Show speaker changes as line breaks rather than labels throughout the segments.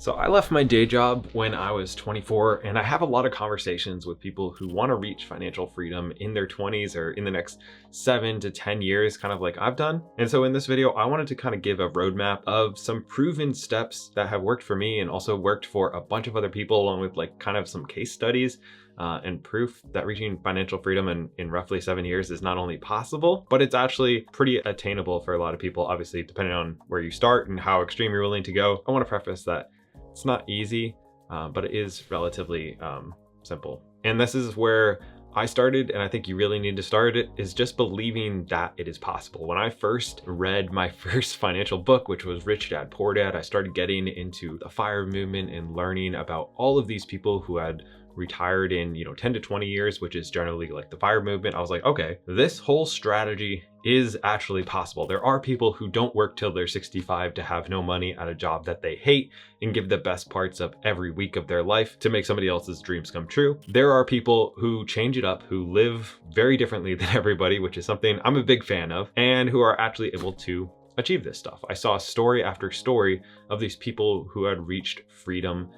So I left my day job when I was 24, and I have a lot of conversations with people who want to reach financial freedom in their 20s or in the next 7 to 10 years, kind of like I've done. And so in this video, I wanted to kind of give a roadmap of some proven steps that have worked for me and also worked for a bunch of other people, along with like kind of some case studies and proof that reaching financial freedom in roughly 7 years is not only possible, but it's actually pretty attainable for a lot of people, obviously, depending on where you start and how extreme you're willing to go. I want to preface that it's not easy, but it is relatively simple. And this is where I started, and I think you really need to start it, is just believing that it is possible. When I first read my first financial book, which was Rich Dad Poor Dad, I started getting into the FIRE movement and learning about all of these people who had retired in 10 to 20 years, which is generally like the FIRE movement. I was like, okay, this whole strategy is actually possible. There are people who don't work till they're 65 to have no money at a job that they hate and give the best parts of every week of their life to make somebody else's dreams come true. There are people who change it up, who live very differently than everybody, which is something I'm a big fan of, and who are actually able to achieve this stuff. I saw story after story of these people who had reached freedom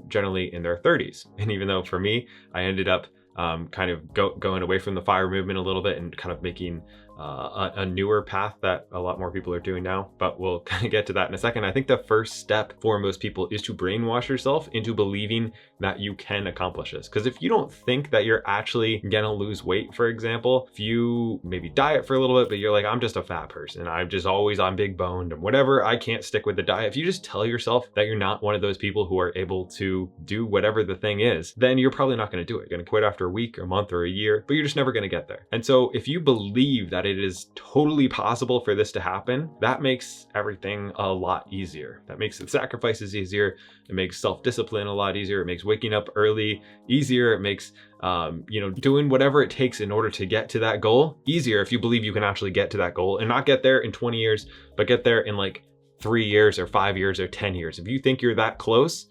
generally in their 30s. And even though for me, I ended up kind of going away from the FIRE movement a little bit and kind of making a newer path that a lot more people are doing now, but we'll kind of get to that in a second. I think the first step for most people is to brainwash yourself into believing that you can accomplish this. Because if you don't think that you're actually gonna lose weight, for example, if you maybe diet for a little bit, but you're like, I'm just a fat person, I'm big boned and whatever, I can't stick with the diet. If you just tell yourself that you're not one of those people who are able to do whatever the thing is, then you're probably not gonna do it. You're gonna quit after a week or a month or a year, but you're just never gonna get there. And so if you believe that it is totally possible for this to happen, that makes everything a lot easier. That makes the sacrifices easier. It makes self-discipline a lot easier. It makes waking up early easier. It makes doing whatever it takes in order to get to that goal easier if you believe you can actually get to that goal and not get there in 20 years, but get there in like 3 years or 5 years or 10 years. If you think you're that close,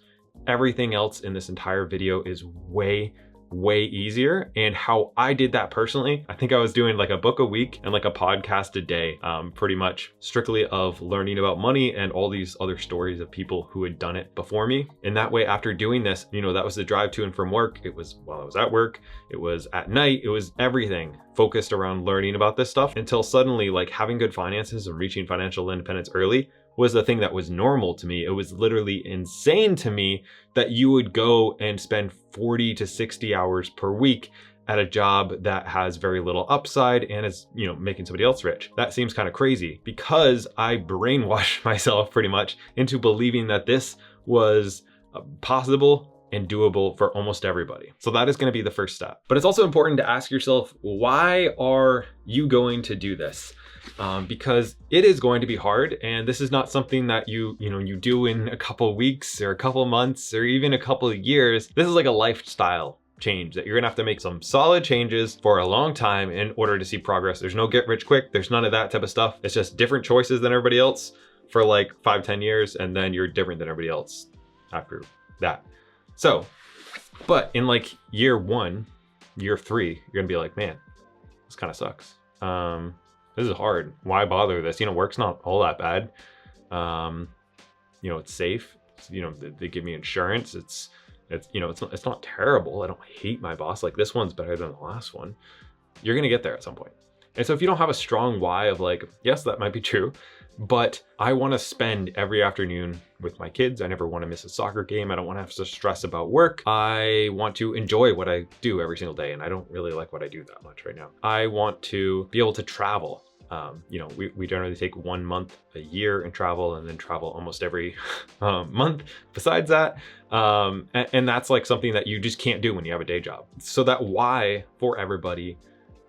everything else in this entire video is way easier. And how I did that personally, I think I was doing like a book a week and like a podcast a day, pretty much strictly of learning about money and all these other stories of people who had done it before me. And that way, after doing this, that was the drive to and from work. It was while I was at work, it was at night, it was everything focused around learning about this stuff, until suddenly like having good finances and reaching financial independence early was the thing that was normal to me. It was literally insane to me that you would go and spend 40 to 60 hours per week at a job that has very little upside and is, making somebody else rich. That seems kind of crazy because I brainwashed myself pretty much into believing that this was possible and doable for almost everybody. So that is going to be the first step. But it's also important to ask yourself, why are you going to do this? Because it is going to be hard, and this is not something that you do in a couple of weeks or a couple of months or even a couple of years. This is like a lifestyle change that you're gonna have to make some solid changes for a long time in order to see progress. There's no get rich quick. There's none of that type of stuff. It's just different choices than everybody else for like 5-10 years, and then you're different than everybody else after that. So, but in like year 1, year 3, you're gonna be like, man, this kind of sucks. This is hard. Why bother this? Work's not all that bad. It's safe. They give me insurance. It's not terrible. I don't hate my boss. Like, this one's better than the last one. You're gonna get there at some point. And so if you don't have a strong why of like, yes, that might be true, but I want to spend every afternoon with my kids. I never want to miss a soccer game. I don't want to have to stress about work. I want to enjoy what I do every single day. And I don't really like what I do that much right now. I want to be able to travel. We generally take 1 month a year and travel, and then travel almost every month besides that. And that's like something that you just can't do when you have a day job. So that why for everybody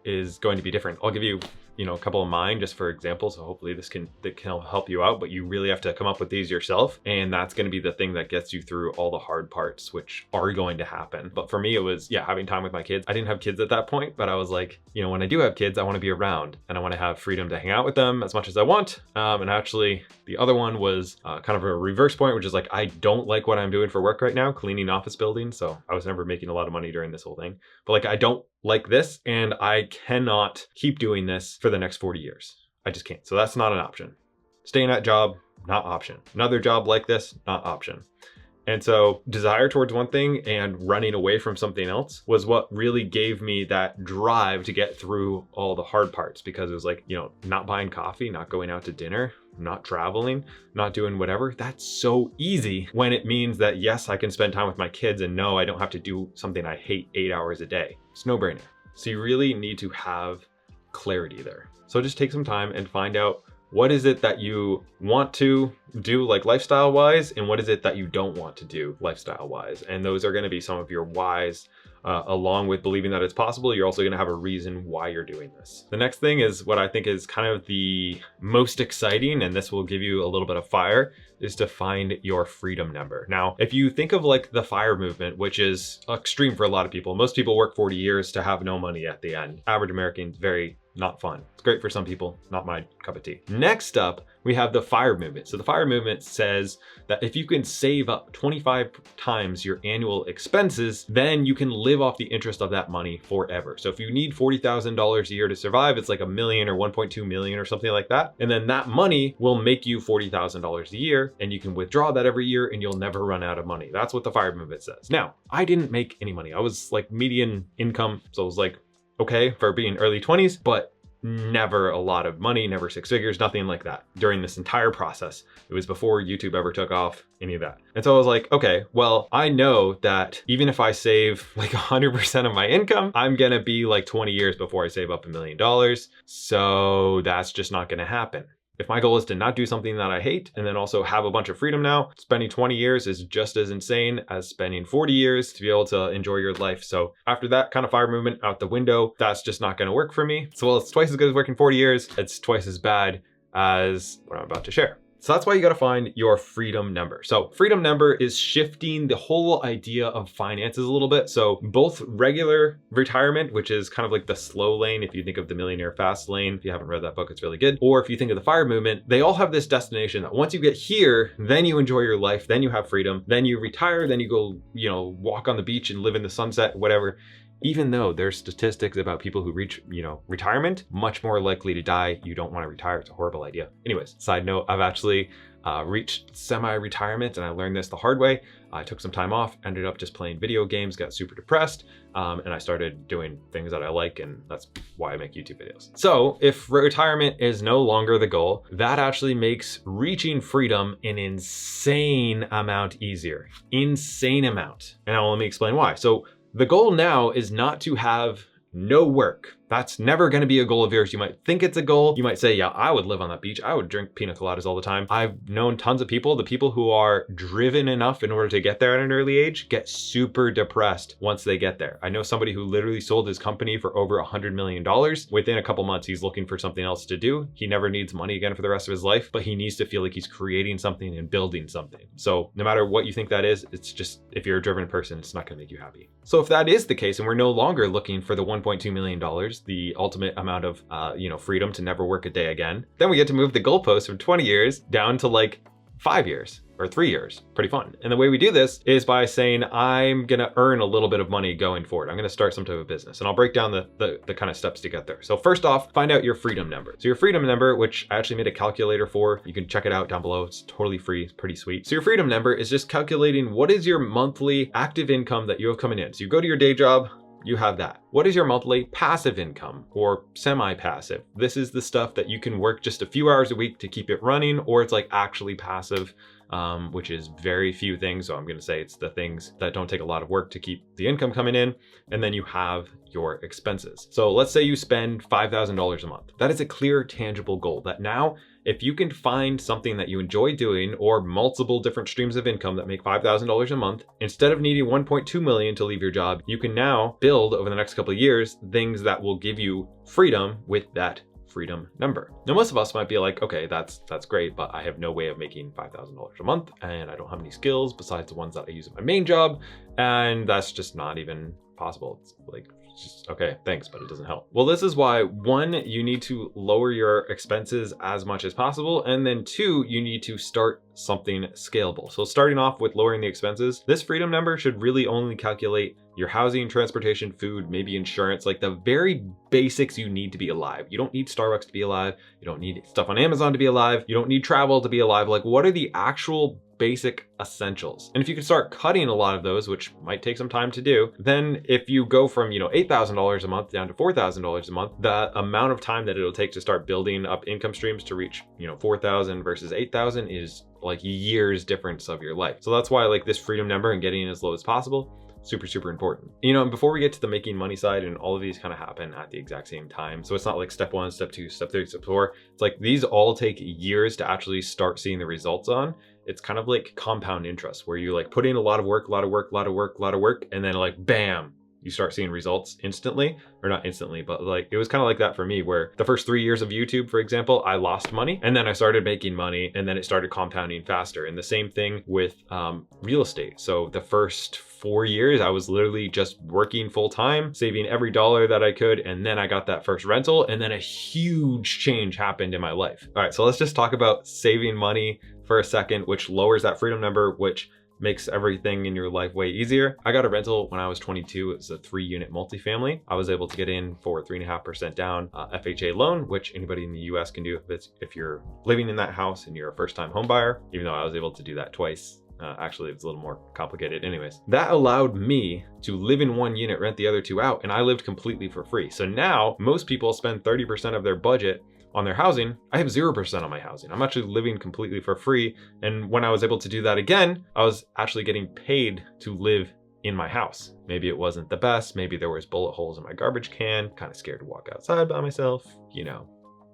is going to be different. I'll give you a couple of mine just for example. So hopefully that can help you out, but you really have to come up with these yourself. And that's going to be the thing that gets you through all the hard parts, which are going to happen. But for me, it was, having time with my kids. I didn't have kids at that point, but I was like, when I do have kids, I want to be around and I want to have freedom to hang out with them as much as I want. And actually the other one was kind of a reverse point, which is like, I don't like what I'm doing for work right now, cleaning office buildings. So I was never making a lot of money during this whole thing, but like, I don't like this, and I cannot keep doing this for the next 40 years. I just can't. So that's not an option. Stay in that job, not option. Another job like this, not option. And so desire towards one thing and running away from something else was what really gave me that drive to get through all the hard parts, because it was like, not buying coffee, not going out to dinner, not traveling, not doing whatever. That's so easy when it means that yes, I can spend time with my kids, and no, I don't have to do something I hate 8 hours a day. It's no brainer. So you really need to have clarity there. So just take some time and find out, what is it that you want to do, like lifestyle wise, and what is it that you don't want to do lifestyle wise? And those are going to be some of your whys. Along with believing that it's possible, you're also going to have a reason why you're doing this. The next thing is what I think is kind of the most exciting, and this will give you a little bit of fire, is to find your freedom number. Now, if you think of like the FIRE movement, which is extreme for a lot of people, most people work 40 years to have no money at the end. Average American's very not fun. It's great for some people, not my cup of tea. Next up, we have the FIRE movement. So the FIRE movement says that if you can save up 25 times your annual expenses, then you can live off the interest of that money forever. So if you need $40,000 a year to survive, it's like $1 million or 1.2 million or something like that. And then that money will make you $40,000 a year, and you can withdraw that every year and you'll never run out of money. That's what the FIRE movement says. Now, I didn't make any money. I was like median income. So it was like, okay for being early 20s, but never a lot of money, never six figures, nothing like that during this entire process. It was before YouTube ever took off, any of that. And so I was like, okay, well, I know that even if I save like 100% of my income, I'm gonna be like 20 years before I save up $1 million. So that's just not gonna happen. If my goal is to not do something that I hate and then also have a bunch of freedom now, spending 20 years is just as insane as spending 40 years to be able to enjoy your life. So after that kind of FIRE movement out the window, that's just not going to work for me. So while it's twice as good as working 40 years, it's twice as bad as what I'm about to share. So that's why you got to find your freedom number. So freedom number is shifting the whole idea of finances a little bit. So both regular retirement, which is kind of like the slow lane, if you think of the Millionaire Fast Lane, if you haven't read that book, it's really good. Or if you think of the FIRE movement, they all have this destination that once you get here, then you enjoy your life, then you have freedom, then you retire, then you go, walk on the beach and live in the sunset, whatever. Even though there's statistics about people who reach, retirement, much more likely to die. You don't want to retire. It's a horrible idea. Anyways, side note, I've actually reached semi-retirement, and I learned this the hard way. I took some time off, ended up just playing video games, got super depressed, and I started doing things that I like, and that's why I make YouTube videos. So if retirement is no longer the goal, that actually makes reaching freedom an insane amount easier. Insane amount. And let me explain why. So the goal now is not to have no work. That's never going to be a goal of yours. You might think it's a goal. You might say, yeah, I would live on that beach. I would drink pina coladas all the time. I've known tons of people, the people who are driven enough in order to get there at an early age, get super depressed once they get there. I know somebody who literally sold his company for over $100 million. Within a couple months, he's looking for something else to do. He never needs money again for the rest of his life, but he needs to feel like he's creating something and building something. So no matter what you think that is, it's just, if you're a driven person, it's not going to make you happy. So if that is the case, and we're no longer looking for the $1.2 million, the ultimate amount of freedom to never work a day again, then we get to move the goalpost from 20 years down to like 5 years or 3 years. Pretty fun. And the way we do this is by saying, I'm gonna earn a little bit of money going forward. I'm gonna start some type of business, and I'll break down the kind of steps to get there. So first off, find out your freedom number. So your freedom number, which I actually made a calculator for, you can check it out down below. It's totally free, it's pretty sweet. So your freedom number is just calculating what is your monthly active income that you have coming in. So you go to your day job, you have that. What is your monthly passive income or semi-passive? This is the stuff that you can work just a few hours a week to keep it running, or it's like actually passive, which is very few things. So I'm gonna say it's the things that don't take a lot of work to keep the income coming in. And then you have your expenses. So let's say you spend $5,000 a month. That is a clear, tangible goal that now, if you can find something that you enjoy doing or multiple different streams of income that make $5,000 a month, instead of needing 1.2 million to leave your job, you can now build over the next couple of years things that will give you freedom with that freedom number. Now, most of us might be like, okay, that's great, but I have no way of making $5,000 a month, and I don't have any skills besides the ones that I use at my main job, and that's just not even possible. It's like, just, okay, thanks, but it doesn't help. Well, this is why, one, you need to lower your expenses as much as possible. And then two, you need to start something scalable. So starting off with lowering the expenses, this freedom number should really only calculate your housing, transportation, food, maybe insurance, like the very basics you need to be alive. You don't need Starbucks to be alive. You don't need stuff on Amazon to be alive. You don't need travel to be alive. Like, what are the actual basic essentials? And if you can start cutting a lot of those, which might take some time to do, then if you go from, $8,000 a month down to $4,000 a month, the amount of time that it'll take to start building up income streams to reach, 4,000 versus 8,000 is like years difference of your life. So that's why like this freedom number and getting as low as possible, super important. And before we get to the making money side, and all of these kind of happen at the exact same time. So it's not like step 1, step 2, step 3, step 4. It's like these all take years to actually start seeing the results on. It's kind of like compound interest where you like put in a lot of work, and then like, bam, you start seeing results instantly, or not instantly, but like it was kind of like that for me, where the first 3 years of YouTube, for example, I lost money and then I started making money and then it started compounding faster. And the same thing with real estate. So the first 4 years, I was literally just working full time, saving every dollar that I could. And then I got that first rental and then a huge change happened in my life. All right, so let's just talk about saving money for a second, which lowers that freedom number, which makes everything in your life way easier. I got a rental when I was 22. It was a 3-unit multifamily. I was able to get in for 3.5% down FHA loan, which anybody in the US can do if you're living in that house and you're a first-time home buyer, even though I was able to do that twice. Actually, it was a little more complicated. Anyways, that allowed me to live in 1 unit, rent the other 2 out, and I lived completely for free. So now most people spend 30% of their budget on their housing. I have 0% on my housing. I'm actually living completely for free. And when I was able to do that again, I was actually getting paid to live in my house. Maybe it wasn't the best. Maybe there was bullet holes in my garbage can, kind of scared to walk outside by myself,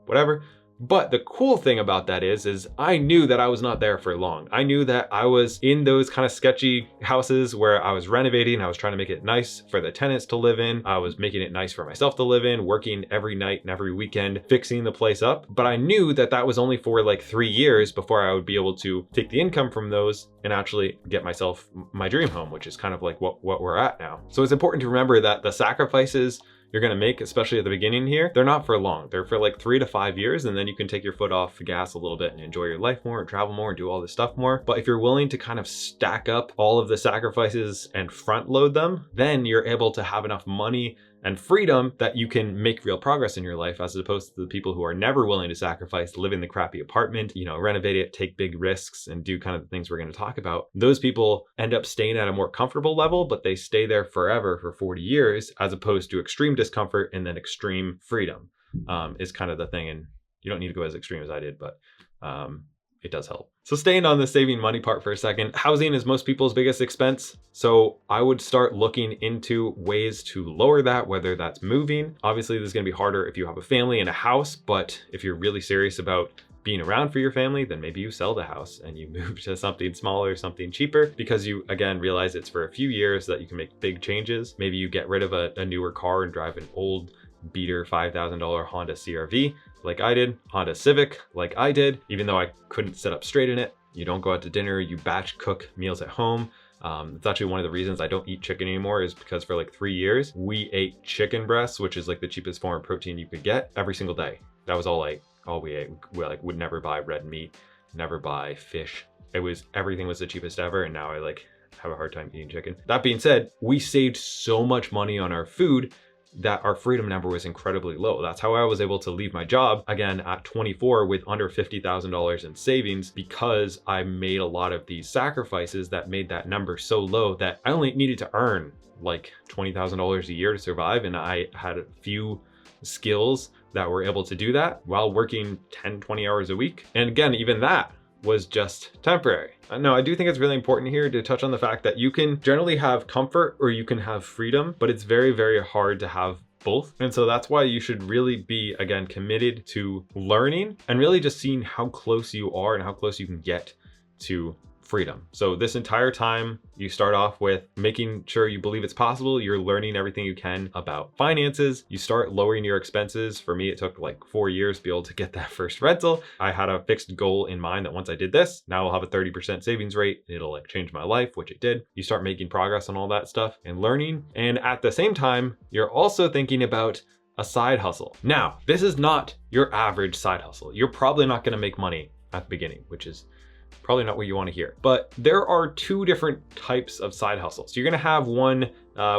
whatever. But the cool thing about that is I knew that I was not there for long. I knew that I was in those kind of sketchy houses where I was renovating. I was trying to make it nice for the tenants to live in. I was making it nice for myself to live in, working every night and every weekend, fixing the place up. But I knew that that was only for like 3 years before I would be able to take the income from those and actually get myself my dream home, which is kind of like what we're at now. So it's important to remember that the sacrifices you're gonna make, especially at the beginning here, they're not for long. They're for like 3 to 5 years, and then you can take your foot off the gas a little bit and enjoy your life more and travel more and do all this stuff more. But if you're willing to kind of stack up all of the sacrifices and front load them, then you're able to have enough money and freedom that you can make real progress in your life, as opposed to the people who are never willing to sacrifice, live in the crappy apartment, renovate it, take big risks, and do kind of the things we're going to talk about. Those people end up staying at a more comfortable level, but they stay there forever for 40 years, as opposed to extreme discomfort and then extreme freedom is kind of the thing. And you don't need to go as extreme as I did, but it does help. So staying on the saving money part for a second, housing is most people's biggest expense. So I would start looking into ways to lower that, whether that's moving. Obviously, this is going to be harder if you have a family and a house, but if you're really serious about being around for your family, then maybe you sell the house and you move to something smaller, something cheaper, because you, again, realize it's for a few years that you can make big changes. Maybe you get rid of a newer car and drive an old beater $5,000 Honda CR-V like I did, Honda Civic like I did, even though I couldn't sit up straight in it. You don't go out to dinner, you batch cook meals at home. It's actually one of the reasons I don't eat chicken anymore, is because for like 3 years, we ate chicken breasts, which is like the cheapest form of protein you could get, every single day. That was all we ate. We would never buy red meat, never buy fish. Everything was the cheapest ever, and now I have a hard time eating chicken. That being said, we saved so much money on our food that our freedom number was incredibly low. That's how I was able to leave my job again at 24 with under $50,000 in savings, because I made a lot of these sacrifices that made that number so low that I only needed to earn like $20,000 a year to survive. And I had a few skills that were able to do that while working 10, 20 hours a week. And again, even that was just temporary. No, I do think it's really important here to touch on the fact that you can generally have comfort or you can have freedom, but it's very, very hard to have both. And so that's why you should really be, again, committed to learning and really just seeing how close you are and how close you can get to freedom. So this entire time, you start off with making sure you believe it's possible. You're learning everything you can about finances. You start lowering your expenses. For me, it took like 4 years to be able to get that first rental. I had a fixed goal in mind that once I did this, now I'll have a 30% savings rate. It'll like change my life, which it did. You start making progress on all that stuff and learning. And at the same time, you're also thinking about a side hustle. Now, this is not your average side hustle. You're probably not going to make money at the beginning, which is probably not what you want to hear. But there are two different types of side hustles. You're going to have one,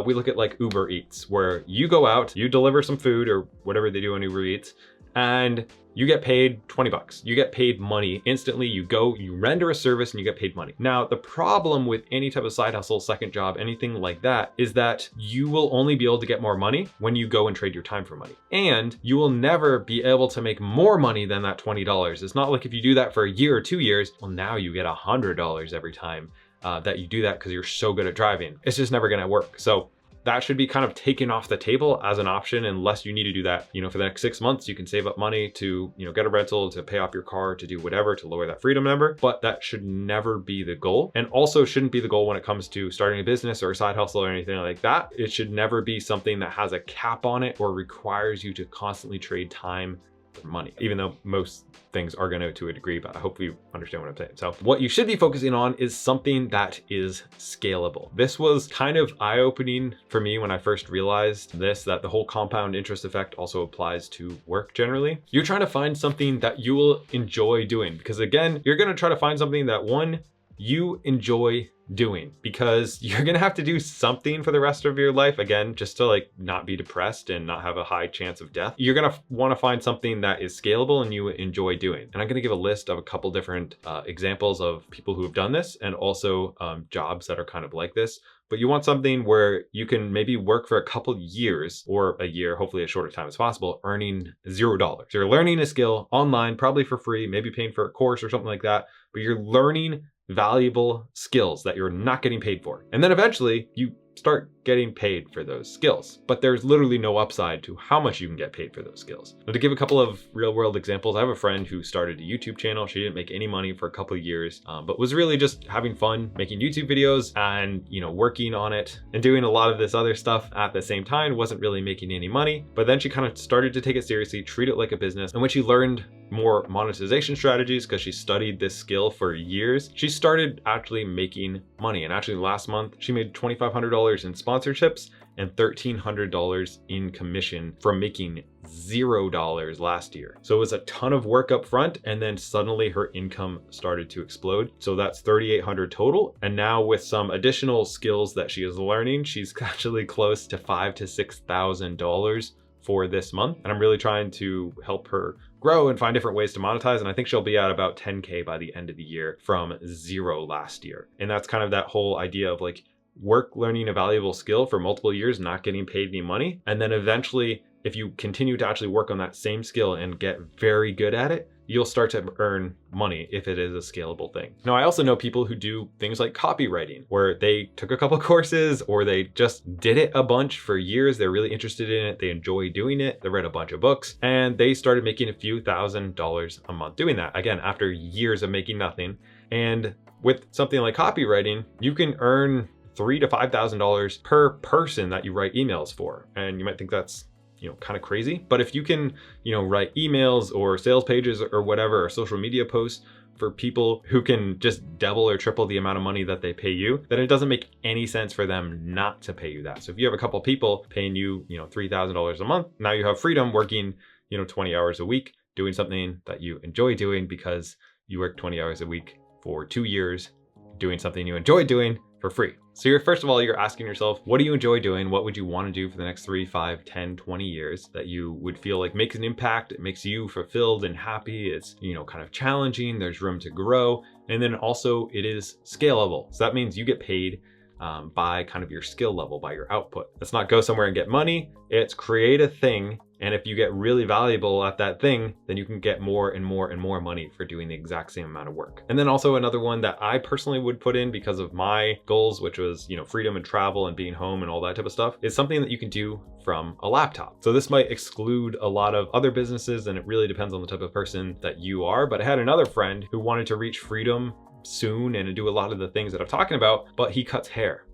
we look at like Uber Eats, where you go out, you deliver some food or whatever they do on Uber Eats, and you get paid 20 bucks. You get paid money instantly. You go, you render a service and you get paid money. Now, the problem with any type of side hustle, second job, anything like that, is that you will only be able to get more money when you go and trade your time for money. And you will never be able to make more money than that $20. It's not like if you do that for a year or 2 years, well, now you get $100 every time that you do that because you're so good at driving. It's just never gonna work. So that should be kind of taken off the table as an option unless you need to do that, for the next 6 months. You can save up money to, get a rental, to pay off your car, to do whatever, to lower that freedom number, but that should never be the goal. And also shouldn't be the goal when it comes to starting a business or a side hustle or anything like that. It should never be something that has a cap on it or requires you to constantly trade time for money, even though most things are going to a degree, but I hope you understand what I'm saying. So what you should be focusing on is something that is scalable. This was kind of eye-opening for me when I first realized this, that the whole compound interest effect also applies to work generally. You're trying to find something that you will enjoy doing, because again, you're going to try to find something that, one, you enjoy doing, because you're gonna have to do something for the rest of your life, again, just to like not be depressed and not have a high chance of death. You're gonna want to find something that is scalable and you enjoy doing. And I'm gonna give a list of a couple different examples of people who have done this, and also jobs that are kind of like this. But you want something where you can maybe work for a couple years, or a year, hopefully as short a time as possible, earning $0. So you're learning a skill online, probably for free, maybe paying for a course or something like that, but you're learning valuable skills that you're not getting paid for. And then eventually you start getting paid for those skills, but there's literally no upside to how much you can get paid for those skills. Now, to give a couple of real world examples, I have a friend who started a YouTube channel. She didn't make any money for a couple of years, but was really just having fun making YouTube videos and, working on it and doing a lot of this other stuff at the same time. Wasn't really making any money, but then she kind of started to take it seriously, treat it like a business. And when she learned more monetization strategies, because she studied this skill for years, she started actually making money. And actually last month, she made $2,500 in sponsorships and $1,300 in commission from making $0 last year. So it was a ton of work up front, and then suddenly her income started to explode. So that's $3,800 total. And now with some additional skills that she is learning, she's actually close to $5,000 to $6,000 for this month. And I'm really trying to help her grow and find different ways to monetize. And I think she'll be at about 10K by the end of the year from 0 last year. And that's kind of that whole idea of like work learning a valuable skill for multiple years, not getting paid any money. And then eventually, if you continue to actually work on that same skill and get very good at it, you'll start to earn money if it is a scalable thing. Now, I also know people who do things like copywriting, where they took a couple courses or they just did it a bunch for years. They're really interested in it. They enjoy doing it. They read a bunch of books and they started making a few $1,000s a month doing that. Again, after years of making nothing. And with something like copywriting, you can earn $3,000 to $5,000 per person that you write emails for. And you might think that's kind of crazy, but if you can, write emails or sales pages or whatever, or social media posts for people who can just double or triple the amount of money that they pay you, then it doesn't make any sense for them not to pay you that. So if you have a couple people paying you, $3,000 a month, now you have freedom working, 20 hours a week, doing something that you enjoy doing because you work 20 hours a week for 2 years, doing something you enjoy doing for free. So first of all, you're asking yourself, what do you enjoy doing? What would you want to do for the next 3, 5, 10, 20 years that you would feel like makes an impact? It makes you fulfilled and happy. It's, kind of challenging. There's room to grow. And then also it is scalable. So that means you get paid by kind of your skill level, by your output. Let's not go somewhere and get money. It's create a thing. And if you get really valuable at that thing, then you can get more and more and more money for doing the exact same amount of work. And then also another one that I personally would put in because of my goals, which was, freedom and travel and being home and all that type of stuff, is something that you can do from a laptop. So this might exclude a lot of other businesses, and it really depends on the type of person that you are. But I had another friend who wanted to reach freedom soon and do a lot of the things that I'm talking about, but he cuts hair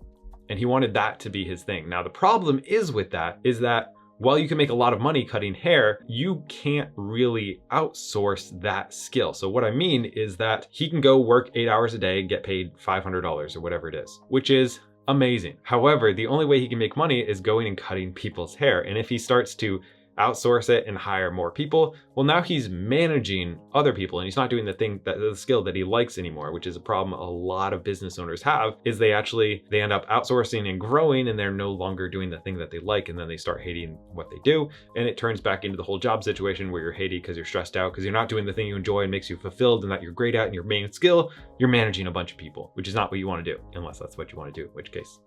and he wanted that to be his thing. Now, the problem is with that is that while you can make a lot of money cutting hair, you can't really outsource that skill. So what I mean is that he can go work 8 hours a day and get paid $500 or whatever it is, which is amazing. However, the only way he can make money is going and cutting people's hair. And if he starts to outsource it and hire more people. Well, now he's managing other people and he's not doing the skill that he likes anymore, which is a problem a lot of business owners have, is they end up outsourcing and growing and they're no longer doing the thing that they like, and then they start hating what they do. And it turns back into the whole job situation where you're hating because you're stressed out because you're not doing the thing you enjoy and makes you fulfilled and that you're great at, and your main skill, you're managing a bunch of people, which is not what you want to do, unless that's what you want to do, in which case,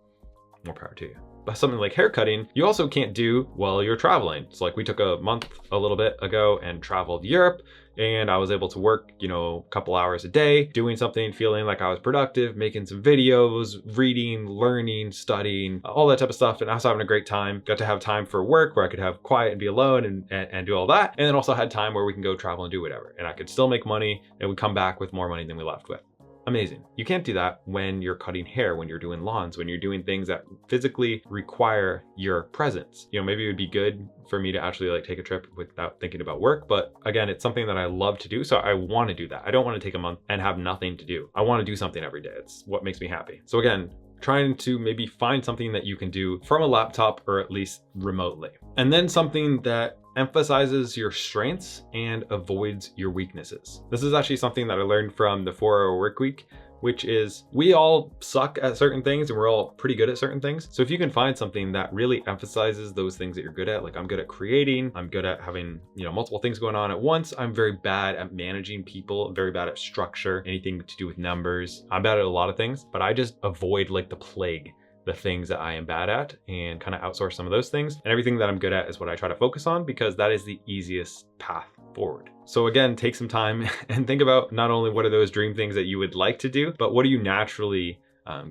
more power to you. But something like haircutting, you also can't do while you're traveling. So like we took a month a little bit ago and traveled Europe, and I was able to work, a couple hours a day, doing something, feeling like I was productive, making some videos, reading, learning, studying, all that type of stuff. And I was having a great time. Got to have time for work where I could have quiet and be alone and do all that. And then also had time where we can go travel and do whatever. And I could still make money and we come back with more money than we left with. Amazing. You can't do that when you're cutting hair, when you're doing lawns, when you're doing things that physically require your presence. Maybe it would be good for me to actually like take a trip without thinking about work. But again, it's something that I love to do. So I want to do that. I don't want to take a month and have nothing to do. I want to do something every day. It's what makes me happy. So again, trying to maybe find something that you can do from a laptop or at least remotely. And then something that emphasizes your strengths and avoids your weaknesses. This is actually something that I learned from the 4-Hour Workweek, which is we all suck at certain things and we're all pretty good at certain things. So if you can find something that really emphasizes those things that you're good at, like I'm good at creating, I'm good at having, multiple things going on at once. I'm very bad at managing people. I'm very bad at structure, anything to do with numbers. I'm bad at a lot of things, but I just avoid like the plague the things that I am bad at and kind of outsource some of those things. And everything that I'm good at is what I try to focus on because that is the easiest path forward. So again, take some time and think about not only what are those dream things that you would like to do, but what are you naturally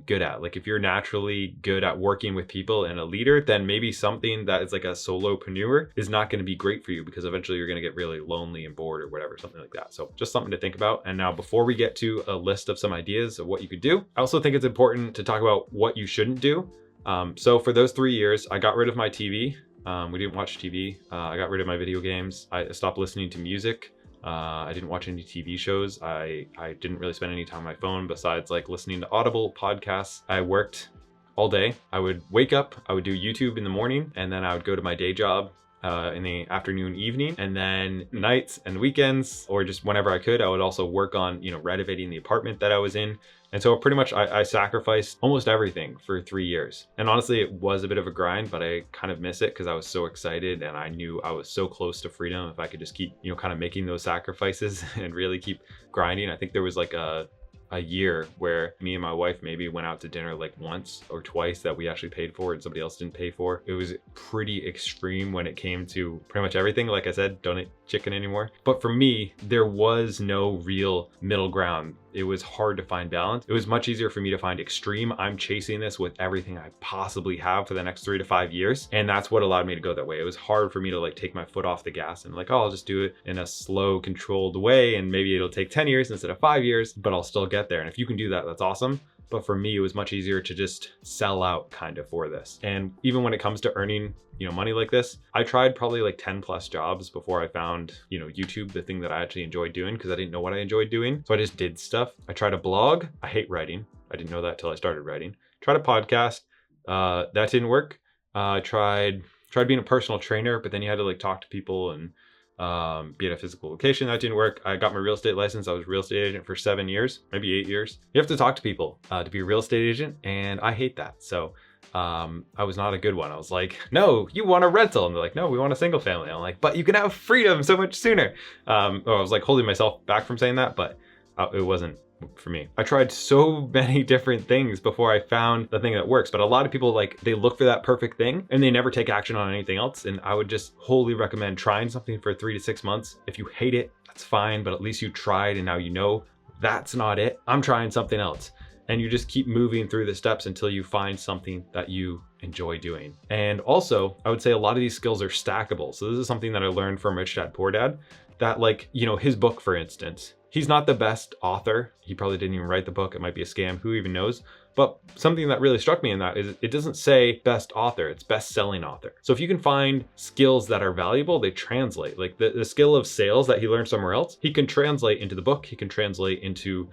good at? Like if you're naturally good at working with people and a leader, then maybe something that is like a solopreneur is not going to be great for you because eventually you're going to get really lonely and bored or whatever, something like that. So just something to think about. And now before we get to a list of some ideas of what you could do, I also think it's important to talk about what you shouldn't do. So for those 3 years, I got rid of my TV. We didn't watch TV. I got rid of my video games. I stopped listening to music. I didn't watch any TV shows. I didn't really spend any time on my phone besides like listening to Audible podcasts. I worked all day. I would wake up, I would do YouTube in the morning, and then I would go to my day job in the afternoon, evening, and then nights and weekends, or just whenever I could, I would also work on, renovating the apartment that I was in. And so pretty much I sacrificed almost everything for 3 years. And honestly, it was a bit of a grind, but I kind of miss it because I was so excited and I knew I was so close to freedom. If I could just keep, kind of making those sacrifices and really keep grinding. I think there was like a year where me and my wife maybe went out to dinner like once or twice that we actually paid for and somebody else didn't pay for. It was pretty extreme when it came to pretty much everything. Like I said, don't eat chicken anymore. But for me, there was no real middle ground. It was hard to find balance. It was much easier for me to find extreme. I'm chasing this with everything I possibly have for the next 3 to 5 years. And that's what allowed me to go that way. It was hard for me to like take my foot off the gas and like, oh, I'll just do it in a slow, controlled way. And maybe it'll take 10 years instead of 5 years, but I'll still get there. And if you can do that, that's awesome. But for me, it was much easier to just sell out kind of for this. And even when it comes to earning, money like this, I tried probably like 10 plus jobs before I found, YouTube, the thing that I actually enjoyed doing because I didn't know what I enjoyed doing. So I just did stuff. I tried a blog. I hate writing. I didn't know that till I started writing. Tried a podcast. That didn't work. I tried being a personal trainer, but then you had to like talk to people and be at a physical location. That didn't work. I got my real estate license. I was a real estate agent for 7 years, maybe 8 years. You have to talk to people to be a real estate agent, and I hate that. So I was not a good one. I was like, no, you want a rental. And they're like, no, we want a single family. I'm like, but you can have freedom so much sooner. I was like holding myself back from saying that, but it wasn't for me. I tried so many different things before I found the thing that works. But a lot of people like, they look for that perfect thing and they never take action on anything else. And I would just wholly recommend trying something for 3 to 6 months. If you hate it, that's fine, but at least you tried and now you know that's not it. I'm trying something else. And you just keep moving through the steps until you find something that you enjoy doing. And also, I would say a lot of these skills are stackable. So this is something that I learned from Rich Dad Poor Dad, that like, his book, for instance, he's not the best author. He probably didn't even write the book. It might be a scam. Who even knows? But something that really struck me in that is it doesn't say best author, it's best selling author. So if you can find skills that are valuable, they translate. Like the skill of sales that he learned somewhere else, he can translate into the book. He can translate into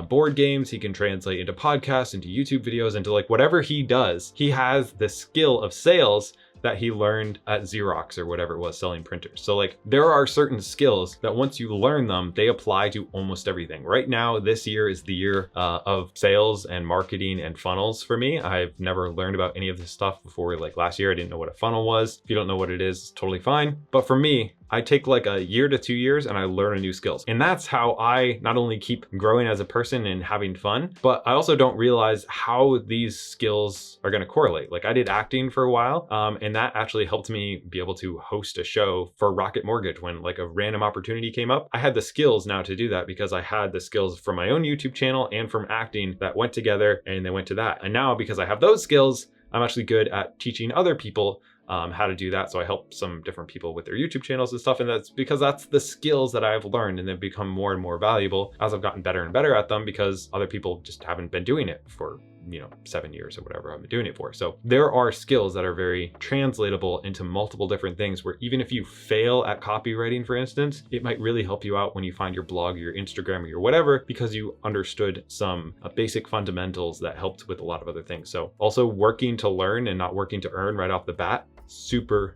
board games. He can translate into podcasts, into YouTube videos, into like whatever he does. He has the skill of sales that he learned at Xerox or whatever it was, selling printers. So like there are certain skills that once you learn them, they apply to almost everything. Right now, this year is the year of sales and marketing and funnels for me. I've never learned about any of this stuff before. Like last year, I didn't know what a funnel was. If you don't know what it is, it's totally fine. But for me, I take like a year to 2 years and I learn a new skills. And that's how I not only keep growing as a person and having fun, but I also don't realize how these skills are gonna correlate. Like I did acting for a while, and that actually helped me be able to host a show for Rocket Mortgage when like a random opportunity came up. I had the skills now to do that because I had the skills from my own YouTube channel and from acting that went together and they went to that. And now because I have those skills, I'm actually good at teaching other people how to do that. So I help some different people with their YouTube channels and stuff. And that's because that's the skills that I've learned and they've become more and more valuable as I've gotten better and better at them because other people just haven't been doing it for, 7 years or whatever I've been doing it for. So there are skills that are very translatable into multiple different things where even if you fail at copywriting, for instance, it might really help you out when you find your blog or your Instagram or your whatever, because you understood some basic fundamentals that helped with a lot of other things. So also working to learn and not working to earn right off the bat, super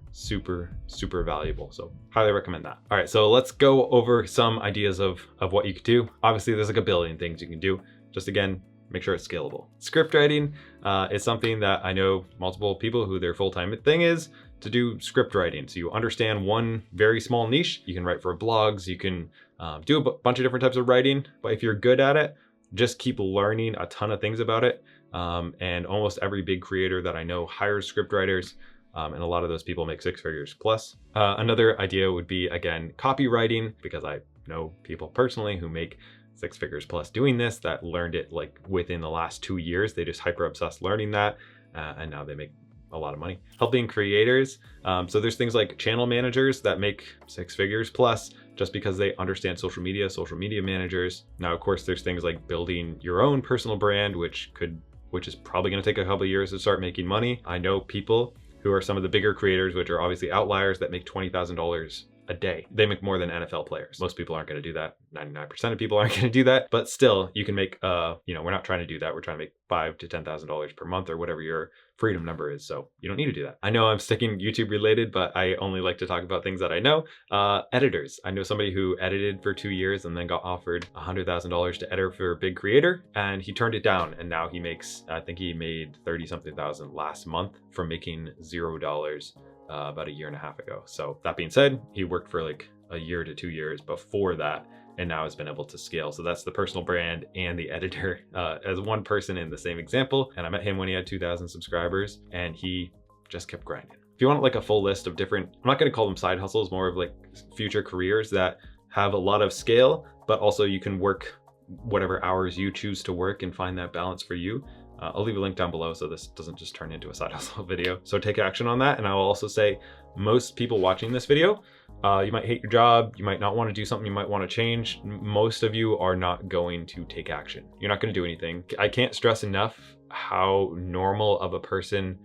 valuable. So highly recommend that. All right, so let's go over some ideas of what you could do. Obviously there's like a billion things you can do. Just again, make sure it's scalable. Script writing is something that I know multiple people who their full-time thing is to do script writing. So you understand one very small niche. You can write for blogs, you can do a bunch of different types of writing, but if you're good at it, just keep learning a ton of things about it. And almost every big creator that I know hires script writers. And a lot of those people make 6 figures plus. Another idea would be, again, copywriting, because I know people personally who make 6 figures plus doing this that learned it like within the last 2 years. They just hyper obsessed learning that. And now they make a lot of money. Helping creators. So there's things like channel managers that make 6 figures plus just because they understand social media managers. Now, of course, there's things like building your own personal brand, which is probably going to take a couple of years to start making money. I know people who are some of the bigger creators, which are obviously outliers, that make $20,000 a day. They make more than NFL players. Most people aren't going to do that. 99% of people aren't going to do that, but still you can make, we're not trying to do that. We're trying to make $5,000 to $10,000 per month or whatever your freedom number is. So you don't need to do that. I know I'm sticking YouTube related, but I only like to talk about things that I know. Editors. I know somebody who edited for 2 years and then got offered $100,000 to edit for a big creator and he turned it down. And now he makes, I think he made 30-something thousand last month from making $0 about a year and a half ago. So that being said, he worked for like a year to 2 years before that and now has been able to scale. So that's the personal brand and the editor as one person in the same example. And I met him when he had 2,000 subscribers and he just kept grinding. If you want like a full list of different, I'm not going to call them side hustles, more of like future careers that have a lot of scale, but also you can work whatever hours you choose to work and find that balance for you. I'll leave a link down below so this doesn't just turn into a side hustle video. So take action on that. And I will also say most people watching this video, you might hate your job, you might not want to do something, you might want to change. Most of you are not going to take action. You're not going to do anything. I can't stress enough how normal of a person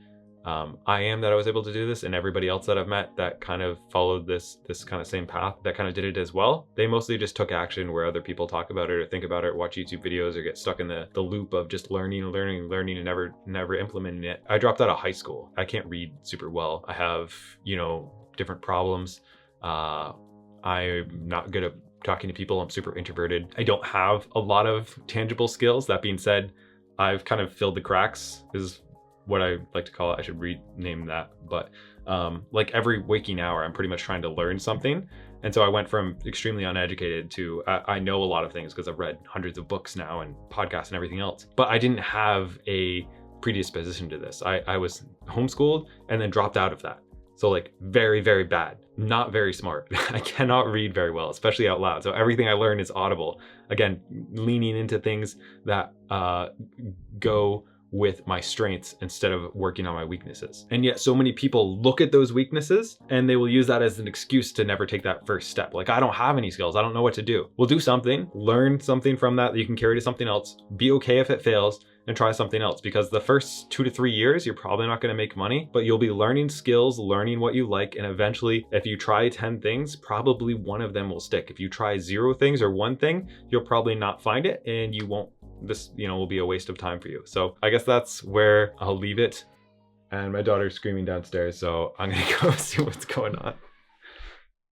I am that I was able to do this, and everybody else that I've met that kind of followed this kind of same path that kind of did it as well. They mostly just took action where other people talk about it or think about it, watch YouTube videos, or get stuck in the loop of just learning and never implementing it. I dropped out of high school. I can't read super well. I have, different problems. I'm not good at talking to people. I'm super introverted. I don't have a lot of tangible skills. That being said, I've kind of filled the cracks is what I like to call it. I should rename that, but like every waking hour, I'm pretty much trying to learn something. And so I went from extremely uneducated to I know a lot of things because I've read hundreds of books now and podcasts and everything else, but I didn't have a predisposition to this. I was homeschooled and then dropped out of that. So like very, very bad, not very smart. I cannot read very well, especially out loud. So everything I learn is audible. Again, leaning into things that go with my strengths instead of working on my weaknesses. And yet so many people look at those weaknesses and they will use that as an excuse to never take that first step. Like, I don't have any skills. I don't know what to do. Well, do something, learn something from that you can carry to something else. Be okay if it fails and try something else, because the first 2 to 3 years, you're probably not going to make money, but you'll be learning skills, learning what you like. And eventually, if you try 10 things, probably one of them will stick. If you try 0 things or 1 thing, you'll probably not find it and you won't, this will be a waste of time for you. So I guess that's where I'll leave it and my daughter's screaming downstairs, so I'm gonna go see what's going on.